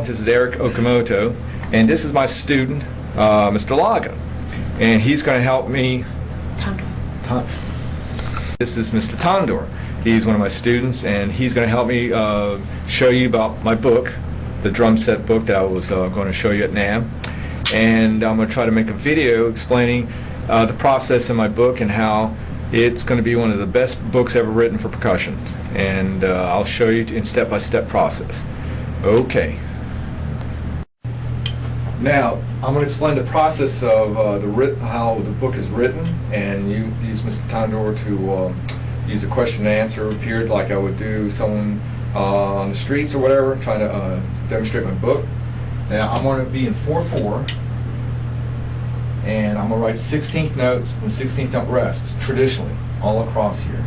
This is Eric Okamoto, and this is my student, Mr. Laga, and he's going to help me. This is Mr. Tondor. He's one of my students, and he's going to help me show you about my book, the drum set book that I was going to show you at NAMM. And I'm going to try to make a video explaining the process in my book and how it's going to be one of the best books ever written for percussion. And I'll show you in step-by-step process. Okay. Now, I'm going to explain the process of how the book is written, and you use Mr. Tondor to use a question and answer period like I would do someone on the streets or whatever, trying to demonstrate my book. Now, I'm going to be in 4/4, and I'm going to write 16th notes and 16th note rests, traditionally, all across here.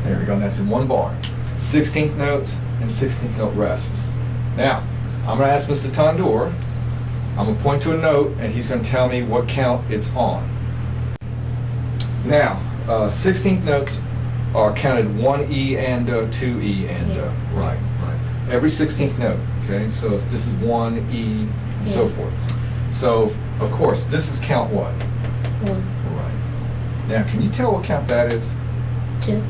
There we go, and that's in one bar. 16th notes and 16th note rests. Now, I'm going to ask Mr. Tondor, I'm going to point to a note, and he's going to tell me what count it's on. Now, 16th notes are counted 1 E and 2 E and right. Every 16th note, okay? So this is 1 E and so forth. So, of course, this is count what? 1. Right. Now, can you tell what count that is? 2. 2.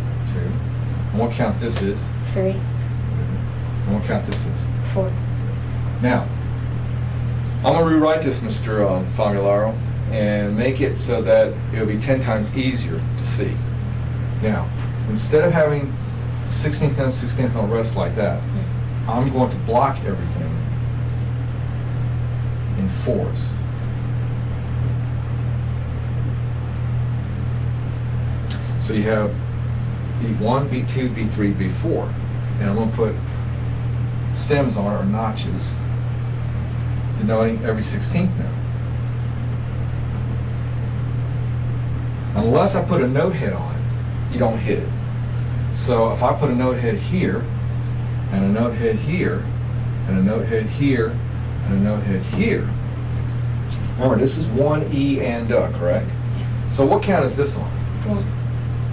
And what count this is? 3. And what count this is? 4. Now, I'm going to rewrite this, Mr. Famularo, and make it so that it'll be 10 times easier to see. Now, instead of having 16th note, 16th note rest like that, I'm going to block everything in 4s. So you have beat 1, beat 2, beat 3, beat 4. And I'm going to put stems on it, or notches, denoting every 16th note. Unless I put a note head on it, you don't hit it. So if I put a note head here, and a note head here, and a note head here, and a note head here, remember this is 1 E and correct? So what count is this on? 1.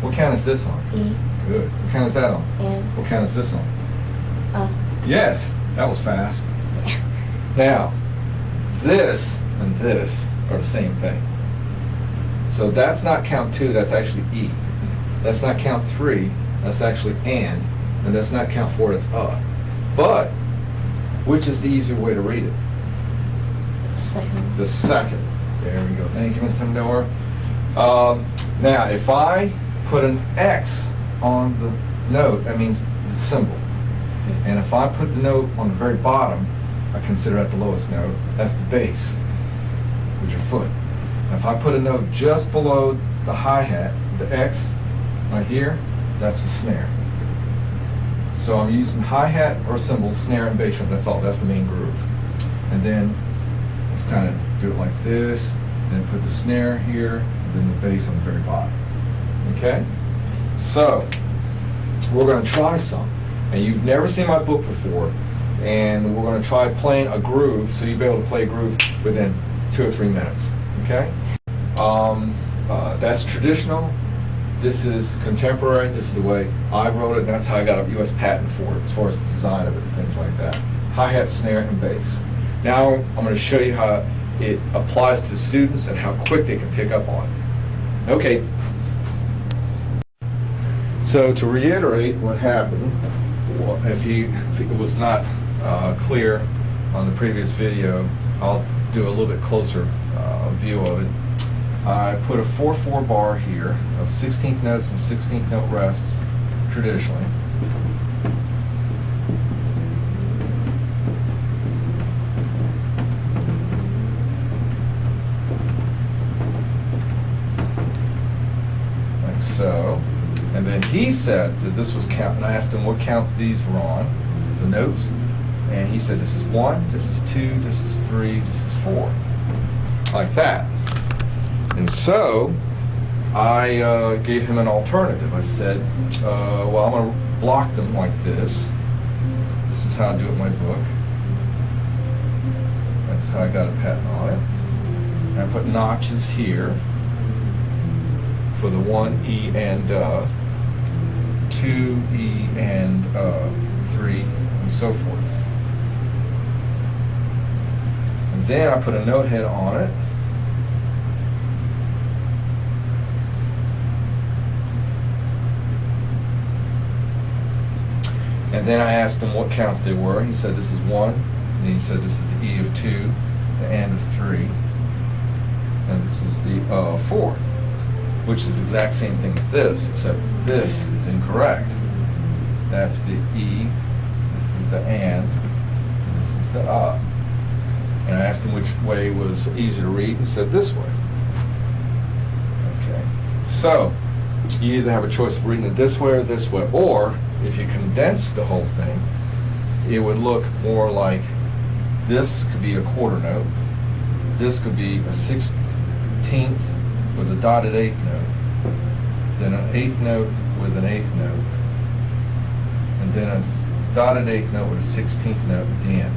What count is this on? E. Good. What count is that on? And. What count is this on? Yes, that was fast. Now, this and this are the same thing. So that's not count 2, that's actually E. That's not count 3, that's actually and that's not count 4, that's But, which is the easier way to read it? Second. The second. There we go. Thank you, Mr. Noor. Now, if I put an X on the note, that means the symbol. And if I put the note on the very bottom, I consider that the lowest note, that's the bass with your foot. And if I put a note just below the hi-hat, the X right here, that's the snare. So I'm using hi-hat or cymbal, snare, and bass drum, that's all, that's the main groove. And then let's kind of do it like this, and then put the snare here, and then the bass on the very bottom. Okay? So, we're going to try some. And you've never seen my book before, and we're going to try playing a groove, so you'll be able to play a groove within 2 or 3 minutes. Okay? That's traditional. This is contemporary. This is the way I wrote it, and that's how I got a U.S. patent for it, as far as the design of it and things like that. Hi-hat, snare, and bass. Now I'm going to show you how it applies to the students and how quick they can pick up on it. Okay. So to reiterate what happened, if it was not clear on the previous video, I'll do a little bit closer view of it. I put a 4/4 bar here of 16th notes and 16th note rests, traditionally. Like so. And then he said that this was count, and I asked him what counts these were on, the notes, and he said this is 1, this is 2, this is 3, this is 4, like that. And so I gave him an alternative. I said, well, I'm going to block them like this. This is how I do it in my book. Like So I got a pattern on it. And I put notches here for the 1E and 2E and 3 and so forth. And then I put a note head on it. And then I asked him what counts they were. He said this is 1, and he said this is the E of 2, the AND of 3, and this is the 4, which is the exact same thing as this, except this is incorrect. That's the E, this is the AND, and this is the And I asked him which way was easier to read, and he said this way. Okay, so you either have a choice of reading it this way, or if you condense the whole thing, it would look more like this could be a quarter note, this could be a 16th with a dotted eighth note, then an eighth note with an eighth note, and then a dotted eighth note with a 16th note at the end.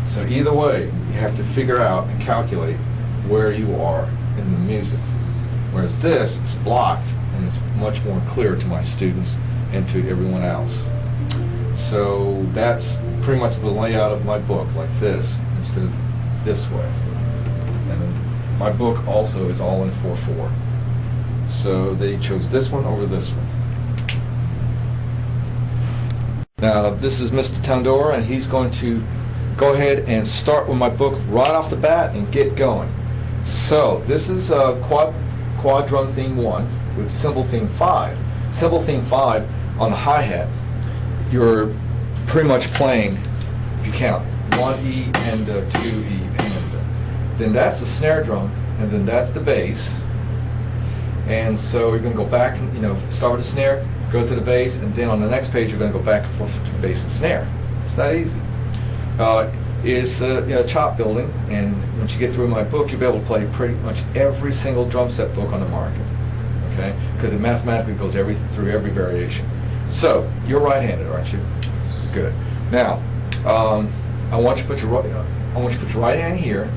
So either way, you have to figure out and calculate where you are in the music. Whereas this is blocked, and it's much more clear to my students and to everyone else. So that's pretty much the layout of my book, like this, instead of this way. And my book also is all in 4/4. So they chose this one over this one. Now this is Mr. Tandora, and he's going to go ahead and start with my book right off the bat and get going. So this is quad drum theme 1 with cymbal theme 5. Cymbal theme 5 on the hi-hat, you're pretty much playing, if you count, 1E and 2E and then that's the snare drum, and then that's the bass. And so you're going to go back and, start with the snare, go to the bass, and then on the next page you're going to go back and forth to bass and snare. It's that easy. It's chop building, and once you get through my book, you'll be able to play pretty much every single drum set book on the market, okay? Because it mathematically goes through every variation. So you're right-handed, aren't you? Good. Now, I want you to put your right hand here,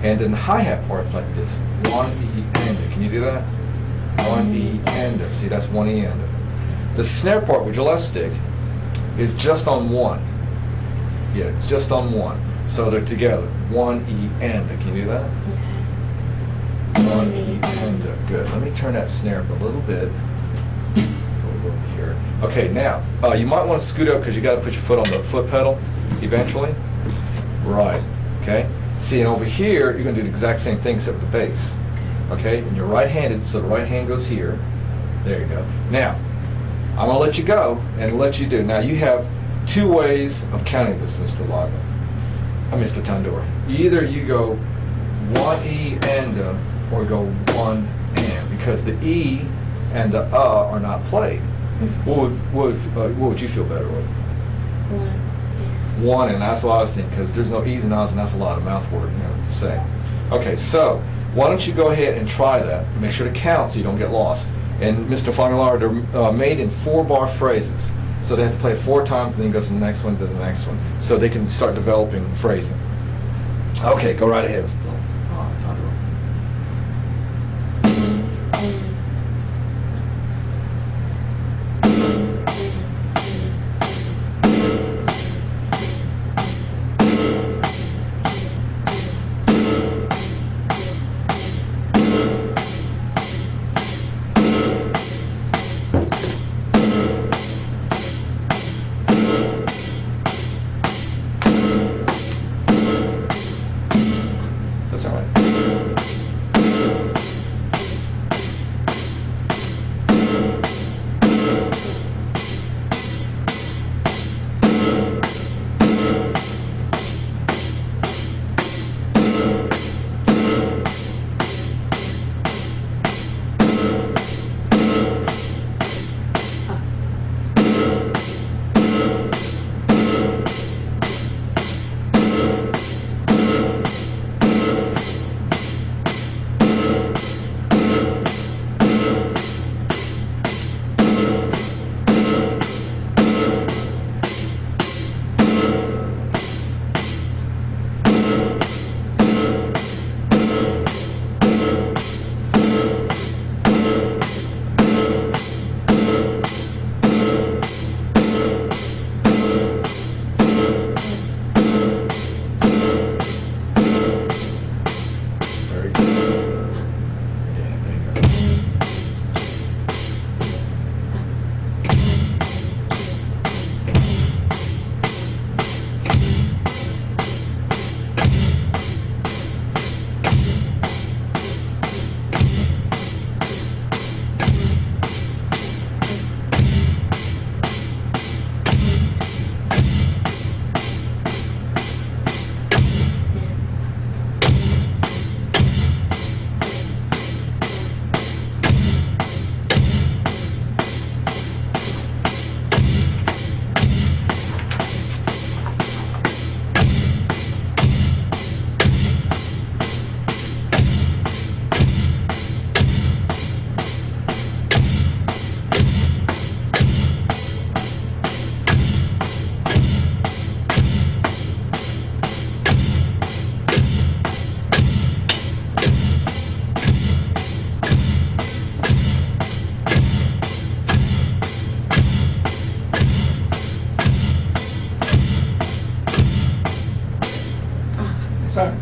and then the hi-hat part's like this: 1E and. Can you do that? 1E and. See, that's 1E and. The snare part with your left stick is just on 1. Yeah, it's just on 1. So they're together. 1E and. Can you do that? Okay. 1E and. Good. Let me turn that snare up a little bit. So we'll go here. Okay, now, you might want to scoot up because you got to put your foot on the foot pedal eventually. Right. Okay? See, and over here, you're going to do the exact same thing except with the bass. Okay? And you're right-handed, so the right hand goes here. There you go. Now, I'm going to let you go and let you do. Now, you have 2 ways of counting this, Mr. Lago. Mr. Tandora. Either you go 1E and or go 1 and, because the E and the are not played. What would you feel better with? 1, and that's what I was thinking, because there's no E's and O's, and that's a lot of mouth work, to say. Okay, so why don't you go ahead and try that? Make sure to count so you don't get lost. And Mr. Formular, they're made in 4-bar phrases. So they have to play it 4 times, and then go to the next one, to the next one, so they can start developing phrasing. Okay, go right ahead, Mr. Tandora. That's all That's all right.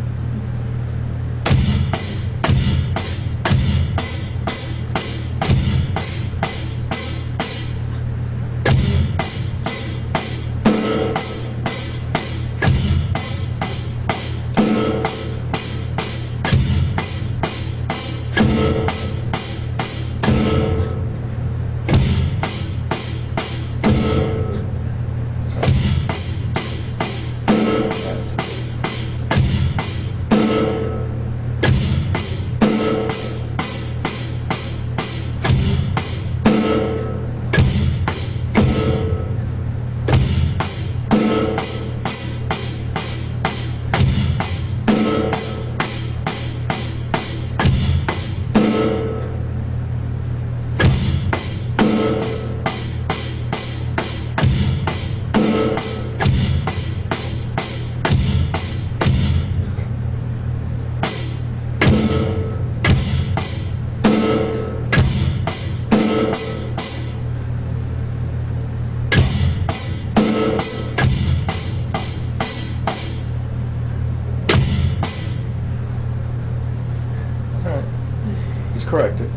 He's corrected.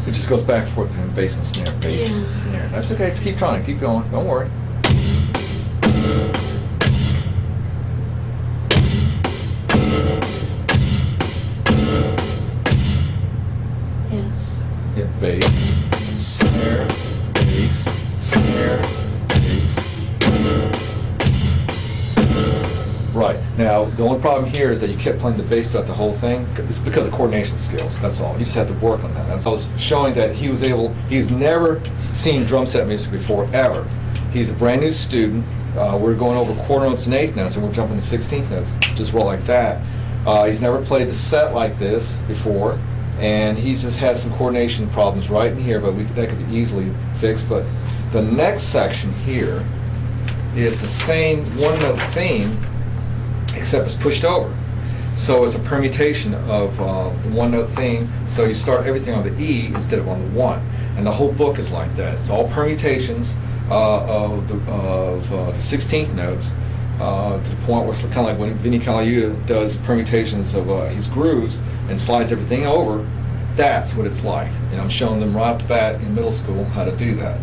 It just goes back and forth between bass and snare, bass, Yeah. snare. That's okay. Keep trying. Keep going. Don't worry. Yes. Yeah, bass, snare, bass, snare, bass. Right. Now, the only problem here is that you kept playing the bass throughout the whole thing. It's because of coordination skills. That's all. You just have to work on that. I was showing that he's never seen drum set music before, ever. He's a brand new student. We're going over quarter notes and eighth notes, and we're jumping to 16th notes. Just roll like that. He's never played the set like this before, and he's just had some coordination problems right in here, but that could be easily fixed. But the next section here is the same one-note theme, except it's pushed over. So it's a permutation of the one-note theme, so you start everything on the E instead of on the 1. And the whole book is like that. It's all permutations of the 16th notes, to the point where it's kind of like when Vinnie Colaiuta does permutations of his grooves and slides everything over. That's what it's like. And I'm showing them right off the bat in middle school how to do that.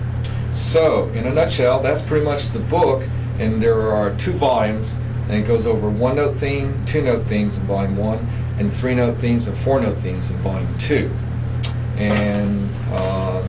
So, in a nutshell, that's pretty much the book, and there are 2 volumes. And it goes over one-note theme, 2-note themes in Volume 1, and 3-note themes and 4-note themes in Volume 2. And